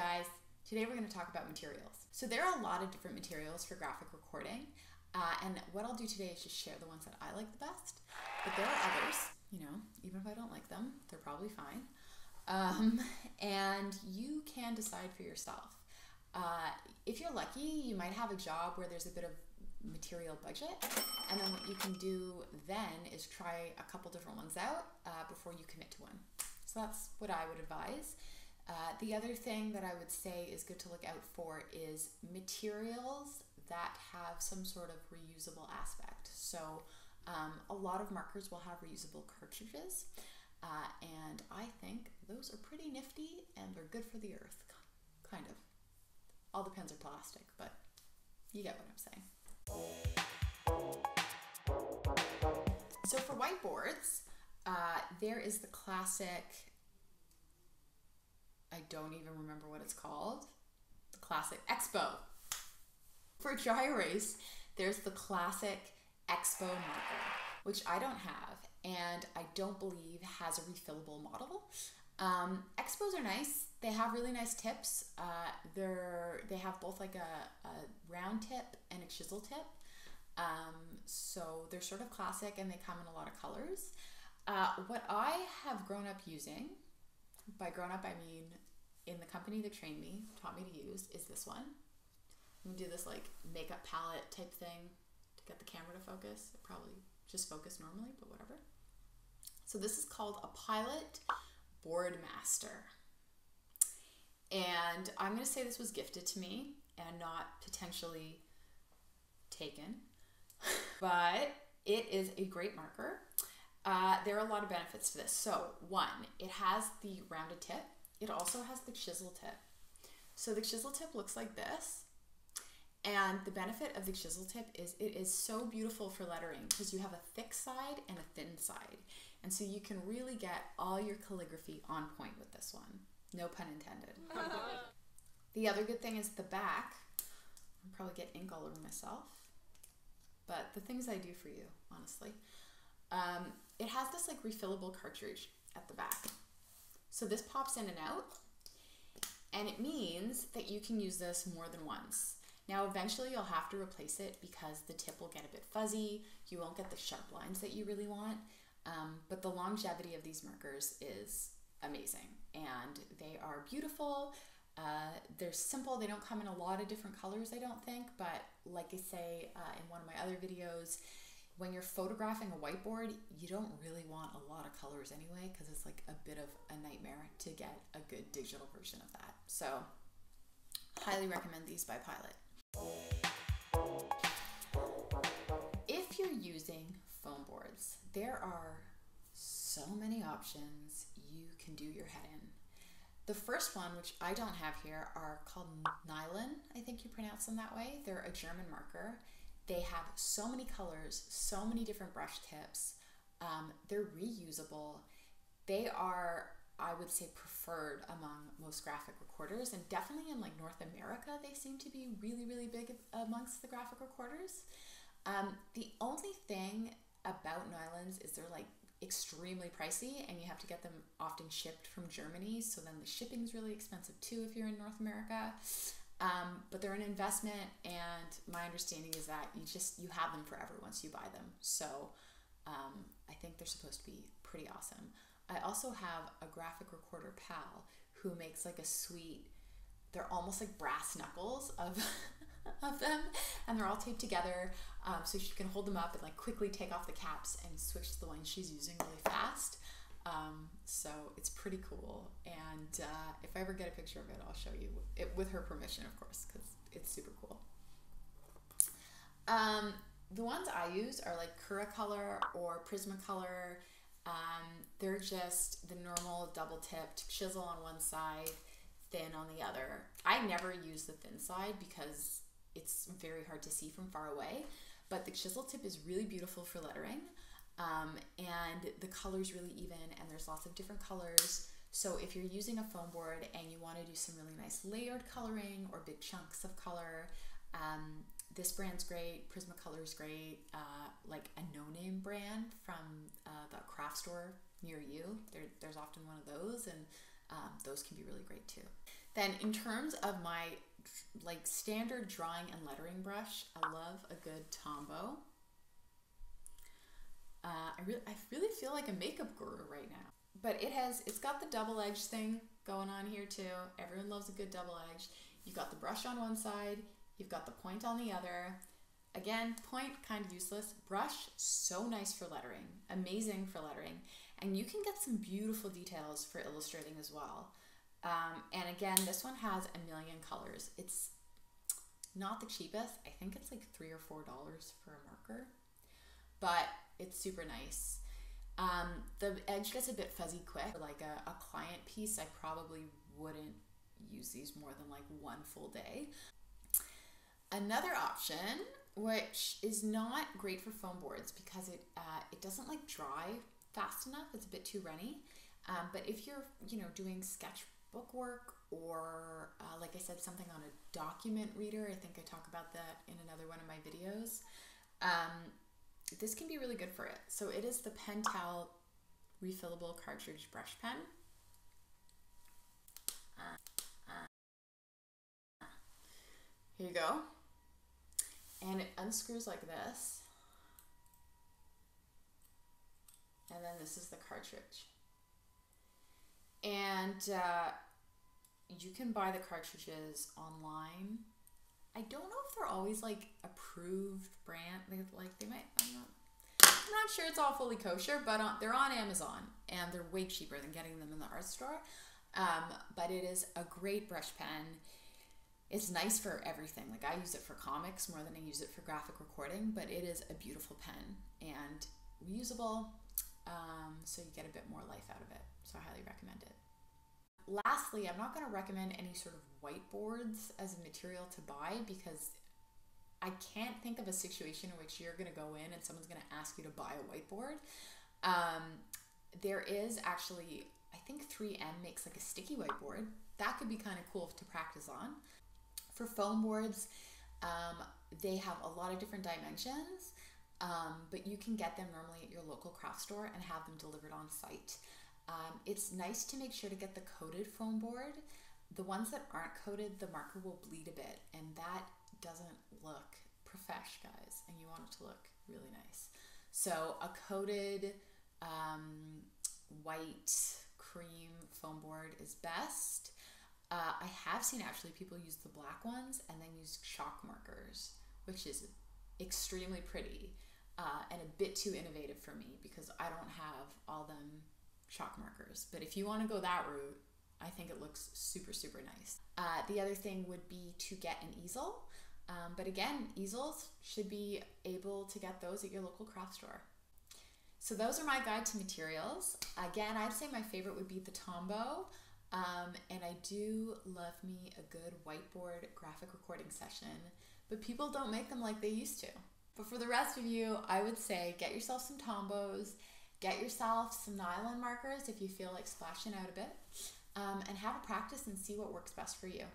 guys, today we're going to talk about materials. So there are a lot of different materials for graphic recording, and what I'll do today is just share the ones that I like the best, but there are others, you know, even if I don't like them, they're probably fine, and you can decide for yourself. If you're lucky, you might have a job where there's a bit of material budget, and then what you can do then is try a couple different ones out before you commit to one. So that's what I would advise. The other thing that I would say is good to look out for is materials that have some sort of reusable aspect. So a lot of markers will have reusable cartridges, and I think those are pretty nifty and they're good for the earth, kind of. All the pens are plastic, but you get what I'm saying. So for whiteboards, there is the classic, I don't even remember what it's called, the classic Expo. For dry erase, there's the classic Expo marker, which I don't have, and I don't believe has a refillable model. Expos are nice. They have really nice tips. They have both like a round tip and a chisel tip. So they're sort of classic and they come in a lot of colors. What I have grown up using, by grown up I mean in the company that trained me, taught me to use, is this one. I'm gonna do this like makeup palette type thing to get the camera to focus. It probably just focused normally, but whatever. So this is called a Pilot Boardmaster. And I'm gonna say this was gifted to me and not potentially taken, but it is a great marker. There are a lot of benefits to this. So one, it has the rounded tip. It also has the chisel tip. So the chisel tip looks like this. And the benefit of the chisel tip is it is so beautiful for lettering because you have a thick side and a thin side. And so you can really get all your calligraphy on point with this one. No pun intended. The other good thing is the back. I'll probably get ink all over myself. But the things I do for you, honestly. It has this like refillable cartridge at the back. So this pops in and out. And it means that you can use this more than once. Now eventually you'll have to replace it because the tip will get a bit fuzzy. You won't get the sharp lines that you really want. But the longevity of these markers is amazing and they are beautiful. They're simple. They don't come in a lot of different colors, I don't think, but like I say in one of my other videos, when you're photographing a whiteboard, you don't really want a lot of colors anyway because it's like a bit of a nightmare to get a good digital version of that. So highly recommend these by Pilot. If you're using foam boards, there are so many options you can do your head in. The first one, which I don't have here, are called Neuland. I think you pronounce them that way. They're a German marker. They have so many colors, so many different brush tips. They're reusable. They are, I would say, preferred among most graphic recorders, and definitely in like North America, they seem to be really, really big amongst the graphic recorders. The only thing about Neulands is they're like extremely pricey and you have to get them often shipped from Germany, so then the shipping's really expensive too if you're in North America. But they're an investment, and my understanding is that you have them forever once you buy them. So I think they're supposed to be pretty awesome. I also have a graphic recorder pal who makes like a sweet, they're almost like brass knuckles of them, and they're all taped together so she can hold them up and like quickly take off the caps and switch to the one she's using really fast. So it's pretty cool, and if I ever get a picture of it, I'll show you it with her permission, of course, because it's super cool. The ones I use are like Color or Prismacolor. They're just the normal double-tipped chisel on one side, thin on the other. I never use the thin side because it's very hard to see from far away, but the chisel tip is really beautiful for lettering. And the color's really even, and there's lots of different colors. So if you're using a foam board and you want to do some really nice layered coloring or big chunks of color, this brand's great. Prismacolor's great. Like a no-name brand from the craft store near you. There's often one of those, and those can be really great too. Then in terms of my like standard drawing and lettering brush, I love a good Tombow. I really feel like a makeup guru right now. But it's got the double edge thing going on here too. Everyone loves a good double edge. You've got the brush on one side, you've got the point on the other. Again, point kind of useless. Brush, so nice for lettering, amazing for lettering. And you can get some beautiful details for illustrating as well. And again, this one has a million colors. It's not the cheapest. I think it's like $3 or $4 for a marker, but it's super nice. The edge gets a bit fuzzy quick. For like a client piece, I probably wouldn't use these more than like one full day. Another option, which is not great for foam boards because it doesn't like dry fast enough. It's a bit too runny. But if you're doing sketchbook work or like I said, something on a document reader, I think I talk about that in another one of my videos. This can be really good for it. So it is the Pentel refillable cartridge brush pen. Here you go. And it unscrews like this. And then this is the cartridge. And you can buy the cartridges online. I don't know if they're always like approved brand. They might. I'm not sure it's all fully kosher, but they're on Amazon and they're way cheaper than getting them in the art store. But it is a great brush pen. It's nice for everything. Like I use it for comics more than I use it for graphic recording, but it is a beautiful pen and reusable. So you get a bit more life out of it. So I highly recommend it. Lastly, I'm not going to recommend any sort of whiteboards as a material to buy because I can't think of a situation in which you're going to go in and someone's going to ask you to buy a whiteboard. There is actually, I think 3M makes like a sticky whiteboard. That could be kind of cool to practice on. For foam boards, they have a lot of different dimensions, but you can get them normally at your local craft store and have them delivered on site. It's nice to make sure to get the coated foam board. The ones that aren't coated, the marker will bleed a bit, and that doesn't look profesh, guys, and you want it to look really nice. So a coated white cream foam board is best. I have seen actually people use the black ones and then use chalk markers, which is extremely pretty and a bit too innovative for me because I don't have all them chalk markers. But if you want to go that route, I think it looks super, super nice. The other thing would be to get an easel. But again, easels should be able to get those at your local craft store. So those are my guide to materials. Again, I'd say my favorite would be the Tombow. And I do love me a good whiteboard graphic recording session, but people don't make them like they used to. But for the rest of you, I would say get yourself some Tombows, get yourself some nylon markers if you feel like splashing out a bit, and have a practice and see what works best for you.